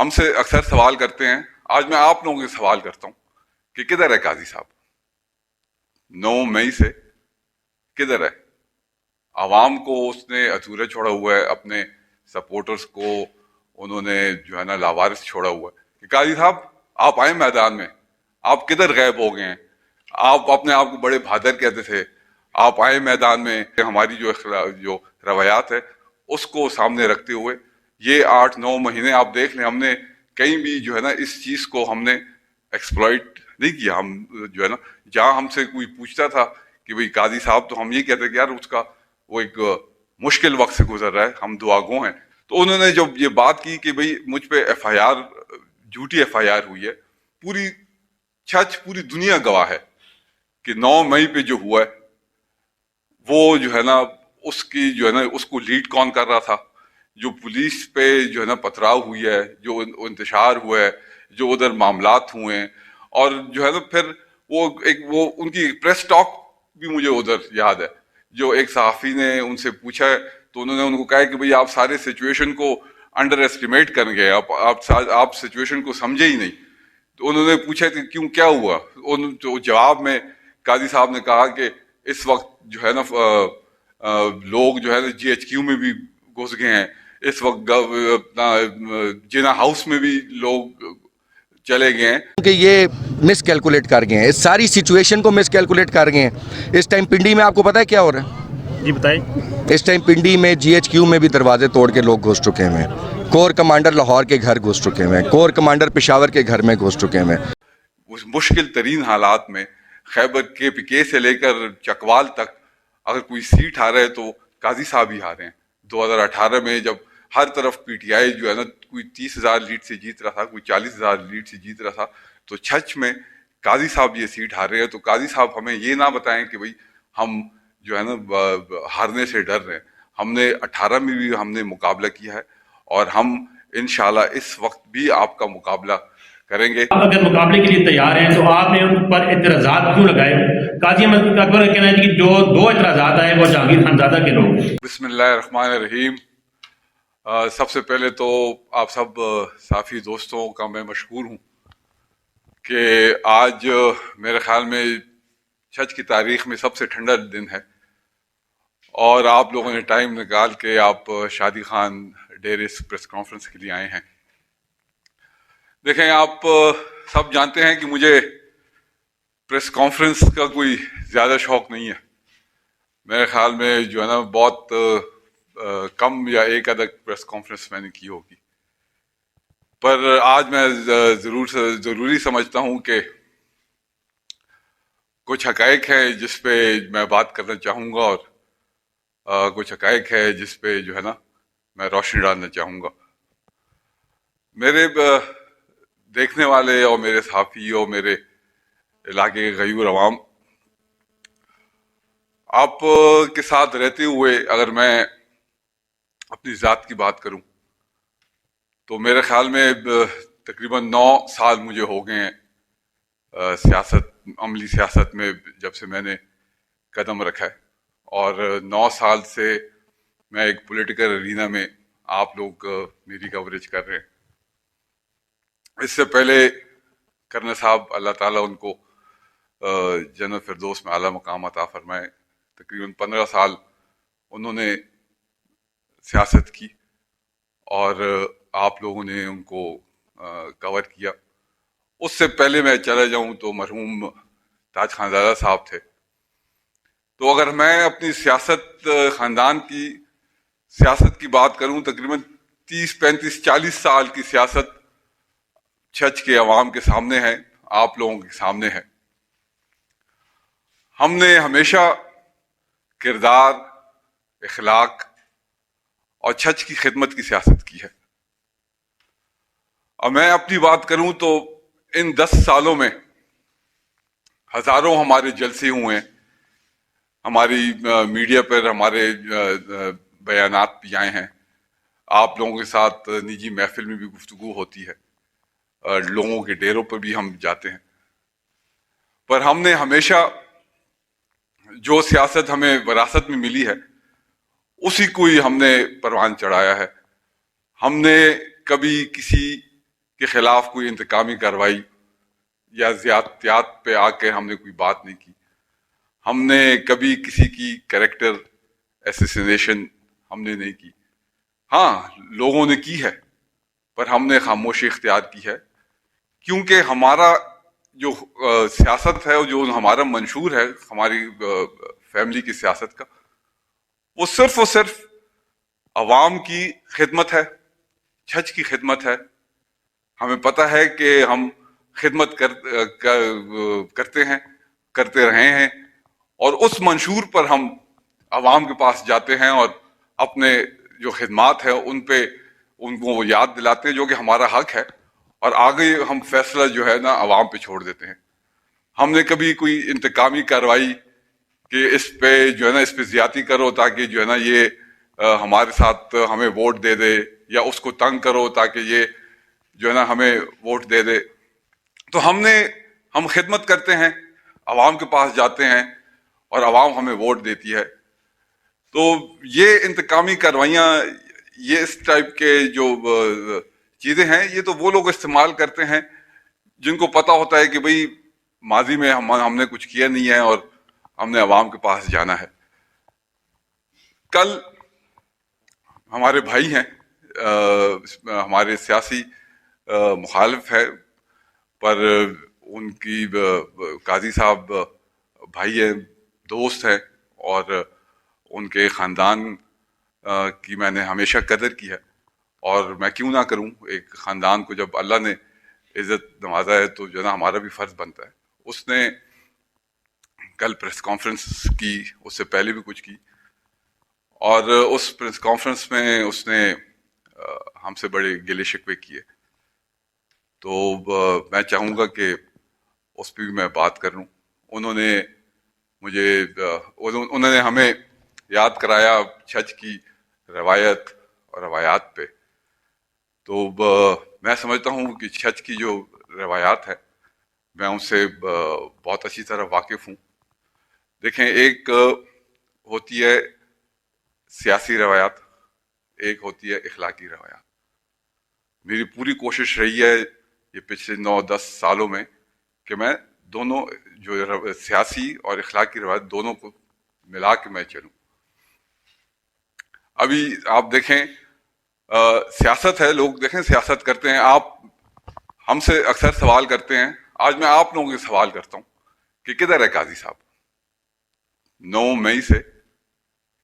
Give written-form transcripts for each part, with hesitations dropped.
ہم سے اکثر سوال کرتے ہیں، آج میں آپ لوگوں سے سوال کرتا ہوں کہ کدھر ہے قاضی صاحب؟ 9 مئی سے کدھر ہے؟ عوام کو اس نے ادھورے چھوڑا ہوا ہے، اپنے سپورٹرز کو انہوں نے جو ہے نا لاوارث چھوڑا ہوا ہے کہ قاضی صاحب آپ آئے میدان میں، آپ کدھر غائب ہو گئے ہیں؟ آپ اپنے آپ کو بڑے بہادر کہتے تھے، آپ آئے میدان میں، ہماری جو روایات ہے اس کو سامنے رکھتے ہوئے یہ 8-9 مہینے آپ دیکھ لیں، ہم نے کہیں بھی جو ہے نا اس چیز کو ہم نے ایکسپلائٹ نہیں کیا. ہم جو ہے نا جہاں ہم سے کوئی پوچھتا تھا کہ بھئی قاضی صاحب، تو ہم یہ کہتے کہ یار اس کا وہ ایک مشکل وقت سے گزر رہا ہے، ہم دعا گو ہیں. تو انہوں نے جب یہ بات کی کہ بھئی مجھ پہ ایف آئی آر، جھوٹی ایف آئی آر ہوئی ہے، پوری پوری دنیا گواہ ہے کہ 9 مئی پہ جو ہوا ہے وہ جو ہے نا اس کی جو ہے نا اس کو لیڈ کون کر رہا تھا، جو پولیس پہ جو ہے نا پتھراؤ ہوئی ہے، جو انتشار ہوا ہے، جو ادھر معاملات ہوئے ہیں، اور جو ہے نا پھر وہ ان کی پریس ٹاک بھی مجھے ادھر یاد ہے. جو ایک صحافی نے ان سے پوچھا ہے تو انہوں نے ان کو کہا کہ بھئی آپ سارے سچویشن کو انڈر ایسٹیمیٹ کر گئے، آپ سچویشن کو سمجھے ہی نہیں. تو انہوں نے پوچھا کہ کیوں، کیا ہوا؟ تو جواب میں قاضی صاحب نے کہا کہ اس وقت جو ہے نا لوگ جو ہے نا جی ایچ کیو میں بھی گھس گئے ہیں، اس وقت جنا ہاؤس میں بھی لوگ چلے گئے ہیں کہ یہ مس کیلکولیٹ کر گئے ہیں، اس ساری سچویشن کو مس کیلکولیٹ کر گئے ہیں. اس ٹائم پنڈی میں آپ کو پتا ہے کیا ہو رہا ہے؟ جی بتائیں. اس ٹائم پنڈی میں جی ایچ کیو میں بھی دروازے توڑ کے لوگ گھس چکے ہیں، کور کمانڈر لاہور کے گھر گھس چکے ہیں، کور کمانڈر پشاور کے گھر میں گھس چکے ہیں. اس مشکل ترین حالات میں خیبر کے پی کے سے لے کر چکوال تک اگر کوئی سیٹ ہارا ہے تو قاضی صاحب ہی ہارے ہیں. 2018 میں جب ہر طرف پی ٹی آئی جو ہے نا کوئی 30,000 لیڈ سے جیت رہا تھا، کوئی 40,000 لیڈ سے جیت رہا تھا، تو چھچ میں قاضی صاحب یہ سیٹ ہارے ہیں. تو قاضی صاحب ہمیں یہ نہ بتائیں کہ بھئی ہم جو ہے نا ہارنے سے ڈر رہے ہیں. ہم نے 18 میں بھی ہم نے مقابلہ کیا ہے اور ہم انشاءاللہ اس وقت بھی آپ کا مقابلہ کریں گے. آپ اگر مقابلے کے لیے تیار ہیں تو آپ نے ان پر اعتراضات کیوں لگائے؟ قاضی احمد اکبر کا کہنا ہے کہ جو 2 اعتراضات آئے وہ جہانگیر خانزادہ کے لوگ. بسم اللہ الرحمن الرحیم. سب سے پہلے تو آپ سب صحافی دوستوں کا میں مشکور ہوں کہ آج میرے خیال میں چھچ کی تاریخ میں سب سے ٹھنڈا دن ہے اور آپ لوگوں نے ٹائم نکال کے آپ شادی خان ڈیرے پریس کانفرنس کے لیے آئے ہیں. دیکھیں، آپ سب جانتے ہیں کہ مجھے پریس کانفرنس کا کوئی زیادہ شوق نہیں ہے. میرے خیال میں جو ہے نا بہت کم یا ایک آدھا پریس کانفرنس میں نے کی ہوگی، پر آج میں ضروری سمجھتا ہوں کہ کچھ حقائق ہیں جس پہ میں بات کرنا چاہوں گا اور کچھ حقائق ہے جس پہ جو ہے نا میں روشنی ڈالنا چاہوں گا. میرے دیکھنے والے اور میرے صحافی اور میرے علاقے کے غیور عوام، آپ کے ساتھ رہتے ہوئے اگر میں اپنی ذات کی بات کروں تو میرے خیال میں تقریباً 9 سال مجھے ہو گئے ہیں عملی سیاست میں جب سے میں نے قدم رکھا ہے، اور 9 سال سے میں ایک پولیٹیکل ارینا میں آپ لوگ میری کوریج کر رہے ہیں. اس سے پہلے کرنے صاحب اللہ تعالیٰ ان کو جنت فردوس میں اعلیٰ مقام عطا فرمائے، تقریباً 15 سال انہوں نے سیاست کی اور آپ لوگوں نے ان کو کور کیا. اس سے پہلے میں چلا جاؤں تو مرحوم تاج خانزادہ صاحب تھے. تو اگر میں اپنی خاندان کی سیاست کی بات کروں، تقریباً 30-35-40 سال کی سیاست چھچ کے عوام کے سامنے ہے، آپ لوگوں کے سامنے ہے. ہم نے ہمیشہ کردار، اخلاق اور چھچ کی خدمت کی سیاست کی ہے. اور میں اپنی بات کروں تو ان 10 سالوں میں ہزاروں ہمارے جلسے ہوئے ہیں، ہماری میڈیا پر ہمارے بیانات بھی آئے ہیں، آپ لوگوں کے ساتھ نجی محفل میں بھی گفتگو ہوتی ہے، لوگوں کے ڈیروں پر بھی ہم جاتے ہیں. پر ہم نے ہمیشہ جو سیاست ہمیں وراثت میں ملی ہے اسی کو ہی ہم نے پروان چڑھایا ہے. ہم نے کبھی کسی کے خلاف کوئی انتقامی کارروائی یا زیادتیات پہ آ کے ہم نے کوئی بات نہیں کی. ہم نے کبھی کسی کی کریکٹر ایسیسینیشن ہم نے نہیں کی. ہاں لوگوں نے کی ہے پر ہم نے خاموشی اختیار کی ہے, کیونکہ ہمارا جو سیاست ہے, جو ہمارا منشور ہے ہماری فیملی کی سیاست کا, وہ صرف اور صرف عوام کی خدمت ہے, چھچ کی خدمت ہے. ہمیں پتہ ہے کہ ہم خدمت کرتے ہیں, کرتے رہے ہیں, اور اس منشور پر ہم عوام کے پاس جاتے ہیں اور اپنے جو خدمات ہیں ان پہ ان کو وہ یاد دلاتے ہیں جو کہ ہمارا حق ہے, اور آگے ہم فیصلہ جو ہے نا عوام پہ چھوڑ دیتے ہیں. ہم نے کبھی کوئی انتقامی کارروائی کہ اس پہ جو ہے نا اس پہ زیادتی کرو تاکہ جو ہے نا یہ ہمارے ساتھ ہمیں ووٹ دے دے, یا اس کو تنگ کرو تاکہ یہ جو ہے نا ہمیں ووٹ دے دے. تو ہم خدمت کرتے ہیں, عوام کے پاس جاتے ہیں اور عوام ہمیں ووٹ دیتی ہے. تو یہ انتقامی کارروائیاں, یہ اس ٹائپ کے جو چیزیں ہیں, یہ تو وہ لوگ استعمال کرتے ہیں جن کو پتہ ہوتا ہے کہ بھئی ماضی میں ہم نے کچھ کیا نہیں ہے اور ہم نے عوام کے پاس جانا ہے. کل ہمارے بھائی ہیں, ہمارے سیاسی مخالف ہے, پر ان کی قاضی صاحب بھائی ہیں, دوست ہیں, اور ان کے خاندان کی میں نے ہمیشہ قدر کی ہے, اور میں کیوں نہ کروں. ایک خاندان کو جب اللہ نے عزت نوازا ہے تو جو ہے نا ہمارا بھی فرض بنتا ہے. اس نے کل پریس کانفرنس کی, اس سے پہلے بھی کچھ کی, اور اس پریس کانفرنس میں اس نے ہم سے بڑے گلے شکوے کیے. تو میں چاہوں گا کہ اس پہ بھی میں بات کر لوں. انہوں نے ہمیں یاد کرایا چھچ کی روایت اور روایات پہ. تو میں سمجھتا ہوں کہ چھچ کی جو روایات ہے میں ان سے بہت اچھی طرح واقف ہوں. دیکھیں, ایک ہوتی ہے سیاسی روایات, ایک ہوتی ہے اخلاقی روایات. میری پوری کوشش رہی ہے یہ پچھلے 9-10 سالوں میں کہ میں دونوں جو سیاسی اور اخلاقی روایت دونوں کو ملا کے میں چلوں. ابھی آپ دیکھیں سیاست ہے, لوگ دیکھیں سیاست کرتے ہیں. آپ ہم سے اکثر سوال کرتے ہیں, آج میں آپ لوگوں سے سوال کرتا ہوں کہ کدھر ہے قاضی صاحب 9 مئی سے؟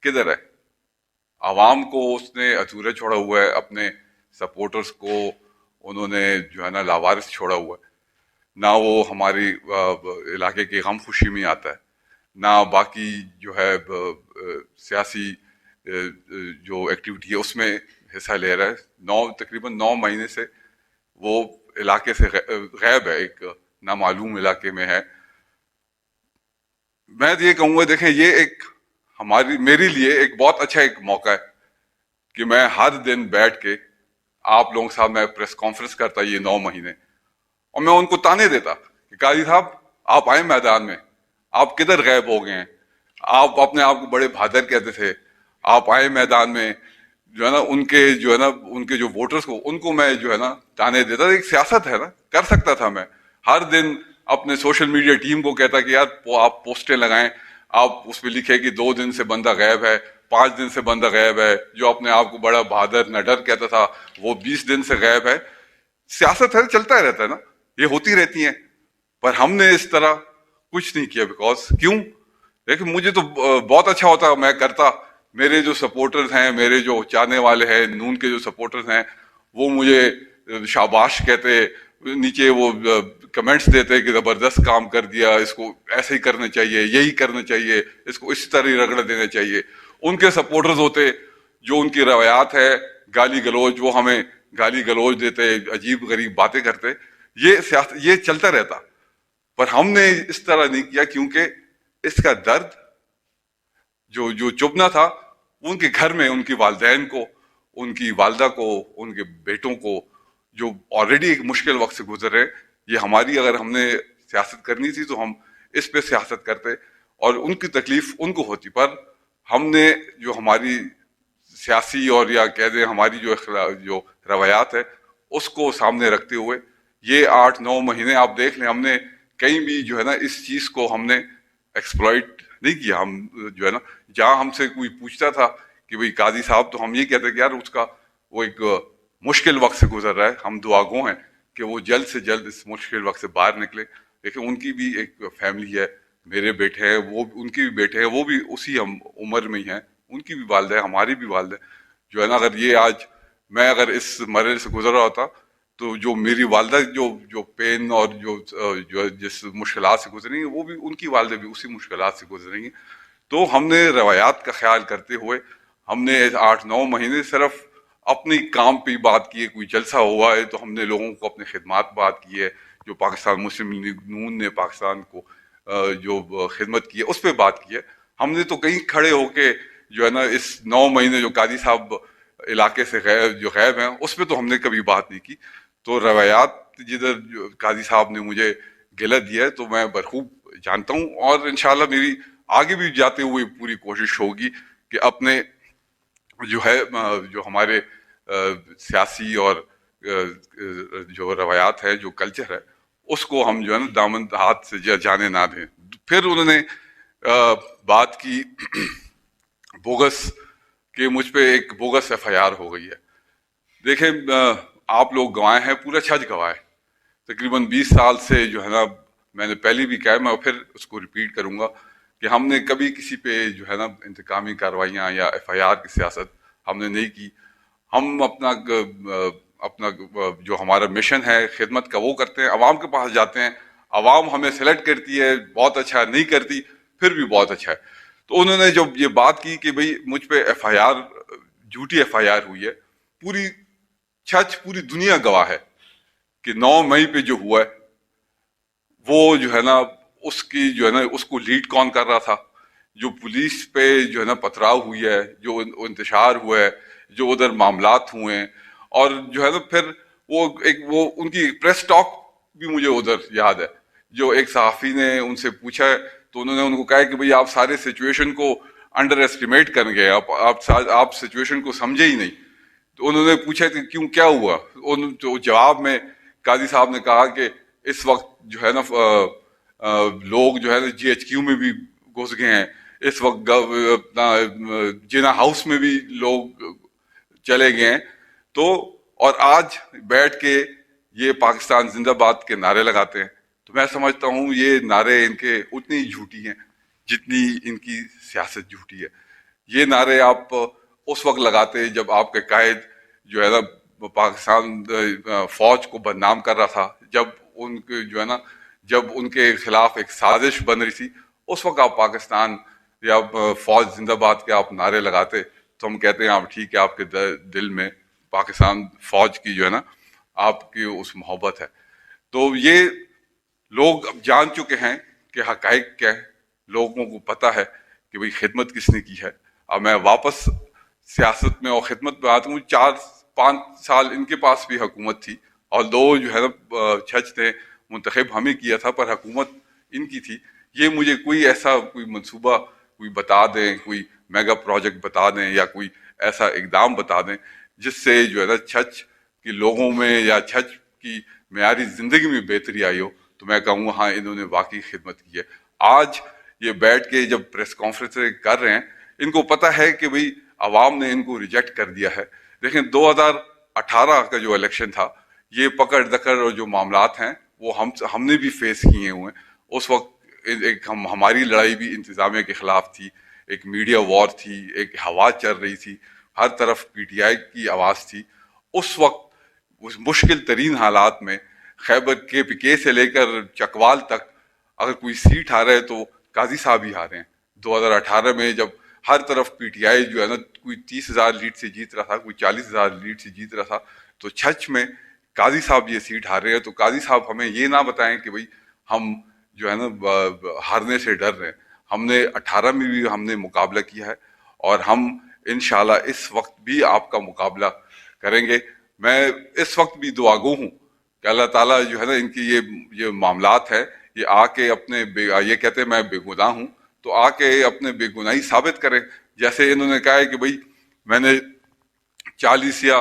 کدھر ہے؟ عوام کو اس نے ادھورے چھوڑا ہوا ہے, اپنے سپورٹرز کو انہوں نے جو ہے نا لاوارث چھوڑا ہوا ہے. نہ وہ ہماری علاقے کی غم خوشی میں آتا ہے, نہ باقی جو ہے سیاسی جو ایکٹیویٹی ہے اس میں حصہ لے رہا ہے. تقریباً 9 مہینے سے وہ علاقے سے غائب ہے, ایک نامعلوم علاقے میں ہے. میں یہ کہوں گا, دیکھیں یہ ایک میرے لیے ایک بہت اچھا ایک موقع ہے کہ میں ہر دن بیٹھ کے آپ لوگوں کے ساتھ میں پریس کانفرنس کرتا یہ 9 مہینے, اور میں ان کو تانے دیتا کہ قاضی صاحب آپ آئیں میدان میں, آپ کدھر غائب ہو گئے ہیں؟ آپ اپنے آپ کو بڑے بہادر کہتے تھے, آپ آئیں میدان میں. جو ہے نا ان کے جو ووٹرز کو ان کو میں جو ہے نا تانے دیتا. ایک سیاست ہے نا, کر سکتا تھا میں ہر دن اپنے سوشل میڈیا ٹیم کو کہتا کہ یار آپ پوسٹیں لگائیں, آپ اس پہ لکھیں کہ 2 دن سے بندہ غائب ہے, 5 دن سے بندہ غائب ہے. جو اپنے آپ کو بڑا بہادر نڈر کہتا تھا وہ 20 دن سے غائب ہے. سیاست ہے, چلتا رہتا ہے نا, یہ ہوتی رہتی ہیں. پر ہم نے اس طرح کچھ نہیں کیا. بیکاز کیوں؟ لیکن مجھے تو بہت اچھا ہوتا, میں کرتا. میرے جو سپورٹرز ہیں, میرے جو چاہنے والے ہیں, نون کے جو سپورٹرز ہیں, وہ مجھے شاباش کہتے, نیچے وہ کمنٹس دیتے کہ زبردست کام کر دیا, اس کو ایسے ہی کرنا چاہیے, یہی کرنا چاہیے, اس کو اسی طرح ہی رگڑ دینا چاہیے. ان کے سپورٹرز ہوتے جو ان کی روایات ہے گالی گلوچ, وہ ہمیں گالی گلوچ دیتے, عجیب غریب باتیں کرتے. یہ چلتا رہتا. پر ہم نے اس طرح نہیں کیا, کیونکہ اس کا درد جو چبھنا تھا ان کے گھر میں ان کی والدین کو, ان کی والدہ کو, ان کے بیٹوں کو, جو آلریڈی ایک مشکل وقت سے گزر رہے. یہ ہماری اگر ہم نے سیاست کرنی تھی تو ہم اس پہ سیاست کرتے, اور ان کی تکلیف ان کو ہوتی. پر ہم نے جو ہماری سیاسی اور یا کہہ دیں ہماری جو روایات ہے اس کو سامنے رکھتے ہوئے یہ 8-9 مہینے آپ دیکھ لیں، ہم نے کہیں بھی جو ہے نا اس چیز کو ہم نے ایکسپلائٹ نہیں کیا. ہم جو ہے نا جہاں ہم سے کوئی پوچھتا تھا کہ بھئی قاضی صاحب، تو ہم یہ کہتے کہ یار اس کا وہ ایک مشکل وقت سے گزر رہا ہے، ہم دعا گو ہیں کہ وہ جلد سے جلد اس مشکل وقت سے باہر نکلے. لیکن ان کی بھی ایک فیملی ہے، میرے بیٹے ہیں، وہ ان کی بھی بیٹے ہیں، وہ بھی اسی ہم عمر میں ہی ہیں، ان کی بھی والدہ ہے، ہماری بھی والدہ جو ہے نا. اگر یہ آج میں اگر اس مرحلے سے گزر رہا ہوتا تو جو میری والدہ جو پین اور جو جس مشکلات سے گزریں گی، وہ بھی ان کی والدہ بھی اسی مشکلات سے گزریں گی. تو ہم نے روایات کا خیال کرتے ہوئے ہم نے 8-9 مہینے صرف اپنی کام پہ ہی بات کی ہے. کوئی جلسہ ہوا ہے تو ہم نے لوگوں کو اپنے خدمات بات کی ہے، جو پاکستان مسلم لیگ نون نے پاکستان کو جو خدمت کی ہے اس پہ بات کی ہے. ہم نے تو کہیں کھڑے ہو کے جو ہے نا اس 9 مہینے جو قاضی صاحب علاقے سے غائب ہیں اس پہ تو ہم نے کبھی بات نہیں کی. تو روایات جدھر قاضی صاحب نے مجھے گلہ دیا ہے تو میں بخوب جانتا ہوں، اور انشاءاللہ میری آگے بھی جاتے ہوئے پوری کوشش ہوگی کہ اپنے جو ہے جو ہمارے سیاسی اور جو روایات ہے، جو کلچر ہے، اس کو ہم جو ہے نا دامن ہاتھ سے جانے نہ دیں. پھر انہوں نے بات کی بوگس کہ مجھ پہ ایک بوگس FIR ہو گئی ہے. دیکھیں آپ لوگ گواہ ہیں، پورا چھج گواہ ہے. تقریباً 20 سال سے جو ہے نا، میں نے پہلے بھی کہا، میں پھر اس کو ریپیٹ کروں گا کہ ہم نے کبھی کسی پہ جو ہے نا انتقامی کارروائیاں یا FIR کی سیاست ہم نے نہیں کی. ہم اپنا جو ہمارا مشن ہے خدمت کا وہ کرتے ہیں، عوام کے پاس جاتے ہیں، عوام ہمیں سلیکٹ کرتی ہے، بہت اچھا، نہیں کرتی پھر بھی بہت اچھا ہے. تو انہوں نے جب یہ بات کی کہ بھئی مجھ پہ FIR جھوٹی FIR ہوئی ہے، پوری چھچ پوری دنیا گواہ ہے کہ 9 مئی پہ جو ہوا ہے وہ جو ہے نا اس کی جو ہے نا اس کو لیڈ کون کر رہا تھا، جو پولیس پہ جو ہے نا پتھراؤ ہوئی ہے، جو انتشار ہوا ہے، جو ادھر معاملات ہوئے ہیں، اور جو ہے نا پھر وہ ان کی پریس ٹاک بھی مجھے ادھر یاد ہے. جو ایک صحافی نے ان سے پوچھا ہے تو انہوں نے ان کو کہا کہ بھئی آپ سارے سچویشن کو انڈر ایسٹیمیٹ کر گئے، آپ سچویشن کو سمجھے ہی نہیں. تو انہوں نے پوچھا کہ کیوں، کیا ہوا؟ تو جواب میں قاضی صاحب نے کہا کہ اس وقت جو ہے نا لوگ جو ہے نا GHQ میں بھی گھس گئے ہیں، اس وقت جنا ہاؤس میں بھی لوگ چلے گئے ہیں. تو اور آج بیٹھ کے یہ پاکستان زندہ باد کے نعرے لگاتے ہیں. تو میں سمجھتا ہوں یہ نعرے ان کے اتنی جھوٹی ہیں جتنی ان کی سیاست جھوٹی ہے. یہ نعرے آپ اس وقت لگاتے جب آپ کے قائد جو ہے نا پاکستان فوج کو بدنام کر رہا تھا، جب ان کے جو ہے نا جب ان کے خلاف ایک سازش بن رہی تھی، اس وقت آپ پاکستان یا فوج زندہ باد کے آپ نعرے لگاتے تو ہم کہتے ہیں آپ ٹھیک ہے، آپ کے دل میں پاکستان فوج کی جو ہے نا آپ کی اس محبت ہے. تو یہ لوگ اب جان چکے ہیں کہ حقائق کیا ہے، لوگوں کو پتہ ہے کہ بھئی خدمت کس نے کی ہے. اب میں واپس سیاست میں اور خدمت میں آتا ہوں. 4-5 سال ان کے پاس بھی حکومت تھی، اور 2 جو ہے نا چھچ نے منتخب ہمیں کیا تھا، پر حکومت ان کی تھی. یہ مجھے کوئی ایسا کوئی منصوبہ کوئی بتا دیں، کوئی میگا پروجیکٹ بتا دیں، یا کوئی ایسا اقدام بتا دیں جس سے جو ہے نا چھچ کے لوگوں میں یا چھچ کی معیاری زندگی میں بہتری آئی ہو، تو میں کہوں ہاں انہوں نے واقعی خدمت کی ہے. آج یہ بیٹھ کے جب پریس کانفرنس کر رہے ہیں، ان کو پتہ ہے کہ بھئی عوام نے ان کو ریجیکٹ کر دیا ہے. دیکھیں 2018 کا جو الیکشن تھا، یہ پکڑ دکڑ اور جو معاملات ہیں وہ ہم نے بھی فیس کیے ہوئے ہیں. اس وقت ایک ہماری لڑائی بھی انتظامیہ کے خلاف تھی، ایک میڈیا وار تھی، ایک ہوا چل رہی تھی، ہر طرف PTI کی آواز تھی. اس وقت اس مشکل ترین حالات میں خیبر KPK سے لے کر چکوال تک اگر کوئی سیٹ ہارے ہے تو قاضی صاحب ہی ہارے ہیں. 2018 میں جب ہر طرف PTI جو ہے نا کوئی 30,000 لیڈ سے جیت رہا تھا، کوئی 40,000 لیڈ سے جیت رہا تھا، تو چھچ میں قاضی صاحب یہ سیٹ ہار رہے ہیں. تو قاضی صاحب ہمیں یہ نہ بتائیں کہ بھئی ہم جو ہے نا ہارنے سے ڈر رہے ہیں. ہم نے 18 میں بھی ہم نے مقابلہ کیا ہے، اور ہم انشاءاللہ اس وقت بھی آپ کا مقابلہ کریں گے. میں اس وقت بھی دعا گو ہوں کہ اللہ تعالیٰ جو ہے نا ان کی یہ معاملات ہے، یہ آ کے اپنے یہ کہتے ہیں میں بے گناہ ہوں، تو آ کے اپنے بے گناہی ثابت کریں. جیسے انہوں نے کہا ہے کہ بھئی میں نے 40 یا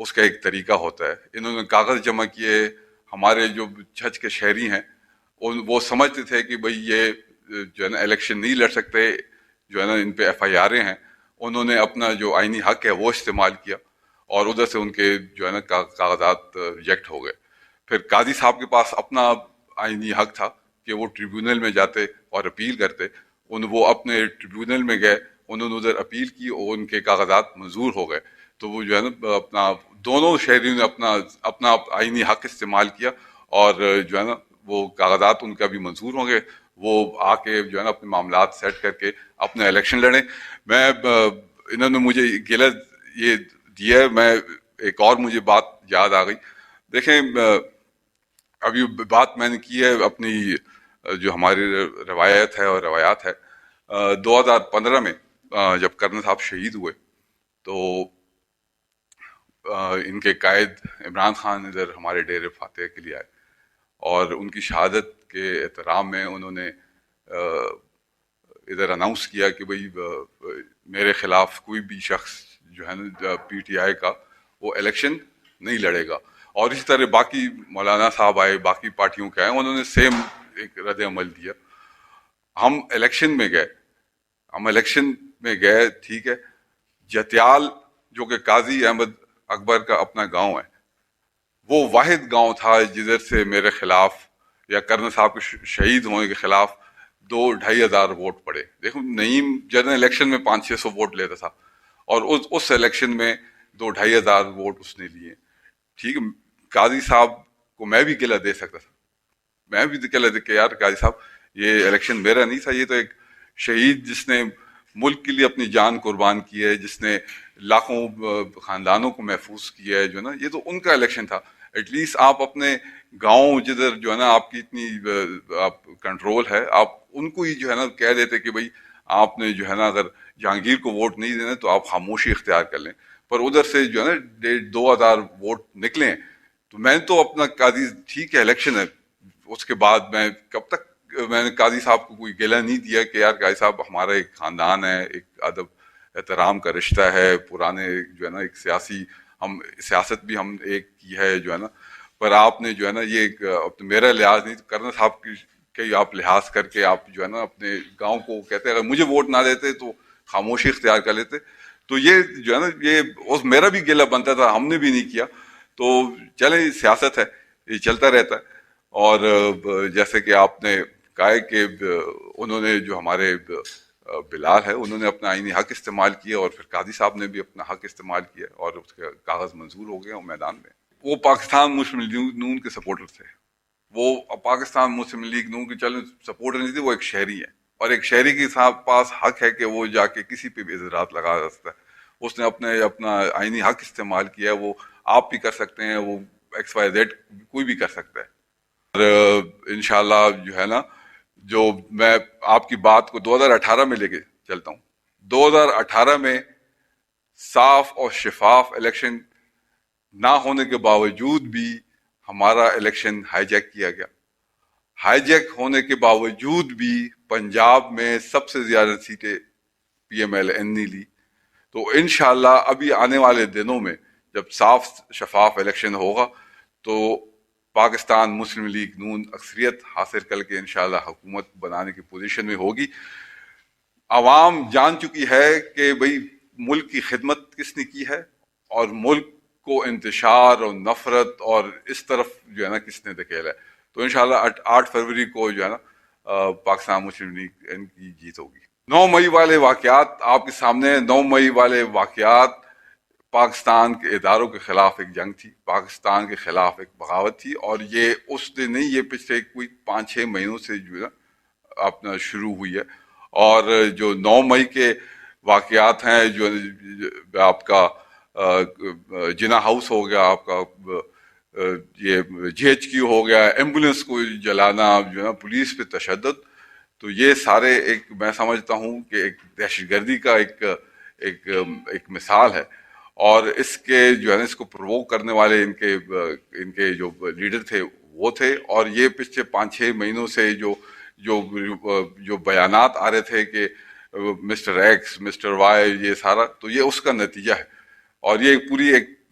اس کا ایک طریقہ ہوتا ہے. انہوں نے کاغذ جمع کیے. ہمارے جو چھچ کے شہری ہیں وہ سمجھتے تھے کہ بھئی یہ جو ہے نا الیکشن نہیں لڑ سکتے, جو ہے نا ان پہ FIR ہیں. انہوں نے اپنا جو آئینی حق ہے وہ استعمال کیا اور ادھر سے ان کے جو ہے نا کاغذات ریجیکٹ ہو گئے. پھر قاضی صاحب کے پاس اپنا آئینی حق تھا کہ وہ ٹریبیونل میں جاتے اور اپیل کرتے. وہ اپنے ٹریبیونل میں گئے, انہوں نے ادھر اپیل کی اور ان کے کاغذات منظور ہو گئے. تو وہ جو ہے نا اپنا دونوں شہریوں نے اپنا آئینی حق استعمال کیا اور جو ہے نا وہ کاغذات ان کا بھی منظور ہوں گے. وہ آ کے جو ہے نا اپنے معاملات سیٹ کر کے اپنے الیکشن لڑیں. انہوں نے مجھے گلہ یہ دیا ہے. میں ایک اور مجھے بات یاد آ گئی. دیکھیں ابھی بات میں نے کی ہے اپنی جو ہماری روایت ہے اور روایات ہے. 2015 میں جب کرنل صاحب شہید ہوئے تو ان کے قائد عمران خان ادھر ہمارے ڈیرے فاتح کے لیے آئے اور ان کی شہادت کے احترام میں انہوں نے ادھر اناؤنس کیا کہ بھئی میرے خلاف کوئی بھی شخص جو ہے نا PTI کا وہ الیکشن نہیں لڑے گا. اور اسی طرح باقی مولانا صاحب آئے, باقی پارٹیوں کے آئے, انہوں نے سیم ایک رد عمل دیا. ہم الیکشن میں گئے ٹھیک ہے. جتیال جو کہ قاضی احمد اکبر کا اپنا گاؤں ہے, وہ واحد گاؤں تھا جدھر سے میرے خلاف یا کرنل صاحب کے شہید ہونے کے خلاف 2-2.5 ہزار ووٹ پڑے. دیکھو نعیم جنرل الیکشن میں 500-600 ووٹ لیتا تھا اور اس الیکشن میں 2-2.5 ہزار ووٹ اس نے لیے. ٹھیک ہے, قاضی صاحب کو میں بھی گلہ دے سکتا تھا, میں بھی گلہ دے کہ یار قاضی صاحب یہ الیکشن میرا نہیں تھا, یہ تو ایک شہید جس نے ملک کے لیے اپنی جان قربان کی ہے, جس نے لاکھوں خاندانوں کو محفوظ کیا ہے, جو ہے نا یہ تو ان کا الیکشن تھا. ایٹ لیسٹ آپ اپنے گاؤں جدھر جو ہے نا آپ کی اتنی آپ کنٹرول ہے, آپ ان کو ہی جو ہے نا کہہ دیتے کہ بھئی آپ نے جو ہے نا اگر جہانگیر کو ووٹ نہیں دینا تو آپ خاموشی اختیار کر لیں. پر ادھر سے جو ہے نا 2,000 ووٹ نکلیں تو میں تو اپنا قاضی ٹھیک ہے الیکشن ہے, اس کے بعد میں کب تک میں نے قاضی صاحب کو کوئی گلہ نہیں دیا کہ یار قاضی صاحب ہمارا ایک خاندان ہے, ایک ادب احترام کا رشتہ ہے, پرانے جو ہے نا ایک سیاست بھی ہم ایک کی ہے جو ہے نا, پر آپ نے جو ہے نا یہ میرا لحاظ نہیں, کرنل صاحب کی آپ لحاظ کر کے آپ جو ہے نا اپنے گاؤں کو کہتے اگر مجھے ووٹ نہ دیتے تو خاموشی اختیار کر لیتے. تو یہ جو ہے نا یہ میرا بھی گلہ بنتا تھا, ہم نے بھی نہیں کیا. تو چلیں سیاست ہے, یہ چلتا رہتا ہے. اور جیسے کہ آپ نے کہا کہ انہوں نے جو ہمارے بلال ہے انہوں نے اپنا آئینی حق استعمال کیا اور پھر قاضی صاحب نے بھی اپنا حق استعمال کیا اور اس کے کاغذ منظور ہو گئے میدان میں. وہ پاکستان مسلم لیگ نون کے سپورٹر تھے. وہ پاکستان مسلم لیگ نون کے چلیں سپورٹر نہیں تھے, وہ ایک شہری ہے اور ایک شہری کے پاس حق ہے کہ وہ جا کے کسی پہ بھی اعتراض لگا سکتا ہے. اس نے اپنا آئینی حق استعمال کیا ہے, وہ آپ بھی کر سکتے ہیں, وہ XYZ کوئی بھی کر سکتا ہے. اور انشاءاللہ جو ہے نا جو میں آپ کی بات کو 2018 میں لے کے چلتا ہوں. 2018 میں صاف اور شفاف الیکشن نہ ہونے کے باوجود بھی ہمارا الیکشن ہائی جیک کیا گیا. ہائی جیک ہونے کے باوجود بھی پنجاب میں سب سے زیادہ سیٹیں PMLN نے لی. تو انشاءاللہ ابھی آنے والے دنوں میں جب صاف شفاف الیکشن ہوگا تو پاکستان مسلم لیگ نون اکثریت حاصل کر کے انشاءاللہ حکومت بنانے کی پوزیشن میں ہوگی. عوام جان چکی ہے کہ بھئی ملک کی خدمت کس نے کی ہے اور ملک کو انتشار اور نفرت اور اس طرف جو ہے نا کس نے دھکیلا ہے. تو انشاءاللہ 8 فروری کو جو ہے نا پاکستان مسلم لیگ ان کی جیت ہوگی. 9 مئی والے واقعات آپ کے سامنے. 9 مئی والے واقعات پاکستان کے اداروں کے خلاف ایک جنگ تھی, پاکستان کے خلاف ایک بغاوت تھی, اور یہ اس دن نہیں, یہ پچھلے کوئی 5-6 مہینوں سے جو ہے اپنا شروع ہوئی ہے. اور جو 9 مئی کے واقعات ہیں, جو آپ کا جنا ہاؤس ہو گیا, آپ کا یہ GHQ ہو گیا, ایمبولینس کو جلانا, جو ہے نا پولیس پہ تشدد, تو یہ سارے ایک میں سمجھتا ہوں کہ ایک دہشت گردی کا ایک مثال ہے. اور اس کے جو ہے نا اس کو پرووک کرنے والے ان کے جو لیڈر تھے وہ تھے. اور یہ پچھلے 5-6 مہینوں سے جو بیانات آ رہے تھے کہ مسٹر ایکس مسٹر وائی یہ سارا, تو یہ اس کا نتیجہ ہے. اور یہ پوری ایک